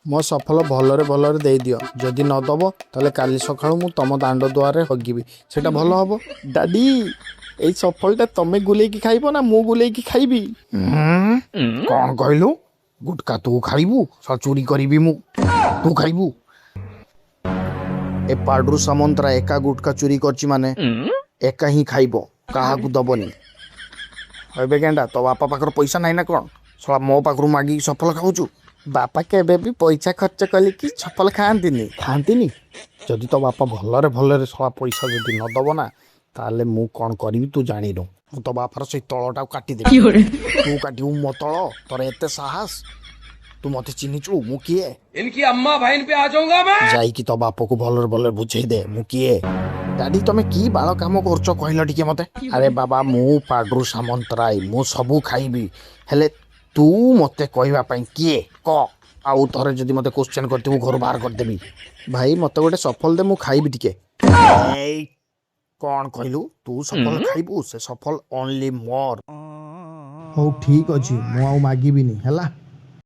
ମୋ ସଫଳ ଭଲରେ ଭଲରେ ଦେଇଦିଅ। ଯଦି ନ ଦବ ତାହେଲେ କାଲି ସକାଳୁ ମୁଁ ତମ ଦାଣ୍ଡ ଦୁଆରେ ହଗିବି। ସେଇଟା ଭଲ ହବ। ଡାଡି, ଏଇ ସଫଳଟା ତମେ ଗୁଲେଇକି ଖାଇବ ନା ମୁଁ ଗୁଲେଇକି ଖାଇବି? କ'ଣ କହିଲୁ? ଗୁଟକା ତୁ ଖାଇବୁ? ଚୋରି କରିବି ମୁଁ, ତୁ ଖାଇବୁ? ଏ ପାଡରୁ ସାମନ୍ତରା ଏକା ଗୁଟକା ଚୋରି କରିଛି ମାନେ ଏକା ହିଁ ଖାଇବ, କାହାକୁ ଦବନି। ଏବେ ଗେଣ୍ଡା, ତୋ ବାପା ପାଖରେ ପଇସା ନାହିଁ ନା କ'ଣ? ଶଳା ମୋ ପାଖରୁ ମାଗିକି ସଫଳ ଖାଉଛୁ? ବାପା କେବେ ବି ପଇସା ଖର୍ଚ୍ଚ କରିକି ସଫଳ ଖାଆନ୍ତିନି। ଯଦି ତୋ ବାପା ଭଲରେ ଭଲରେ ଶଳା ପଇସା ଯଦି ନ ଦବ ନା, ତାହେଲେ ମୁଁ କ'ଣ କରିବି ତୁ ଜାଣିନୁ। ମୁଁ ତୋ ବାପାର ସେଇ ତଳଟାକୁ କାଟିଦେବି। ତୁ କାଟିବୁ ମୋ ତଳ? ତୋର ଏତେ ସାହସ? ତୁ ମତେ ଚିହ୍ନିଛୁ ମୁଁ କିଏ? इनकी अम्मा बहन पे आ जाऊंगा मैं। ଯାଇକି ତୋ ବାପକୁ ଭଲରେ ଭଲରେ ବୁଝେଇ ଦେ ମୁଁ କିଏ। ଡାଡି, ତମେ କି ବାଳ କାମ କରୁଛ କହିଲ ଟିକେ ମତେ? ଆରେ ବାବା, ମୁଁ ପାଡରୁ ସାମନ୍ତରାୟ, ମୁଁ ସବୁ ଖାଇବି। ହେଲେ ତୁ ମତେ କହିବା ପାଇଁ କିଏ କହ? ଆଉ ଥରେ ଯଦି ମତେ କ୍ୱେଶ୍ଚନ୍ କରିଥିବୁ ଘରୁ ବାହାର କରିଦେବି। ଭାଇ, ମତେ ଗୋଟେ ସଫଳ ଦେ, ମୁଁ ଖାଇବି ଟିକେ। ଏଇ କ'ଣ କହିଲୁ? ତୁ ସଫଳ ଖାଇବୁ? ସେ ସଫଳ ଓନ୍ଲି ମୋର। ହଉ ଠିକ୍ ଅଛି, ମୁଁ ଆଉ ମାଗିବିନି ହେଲା।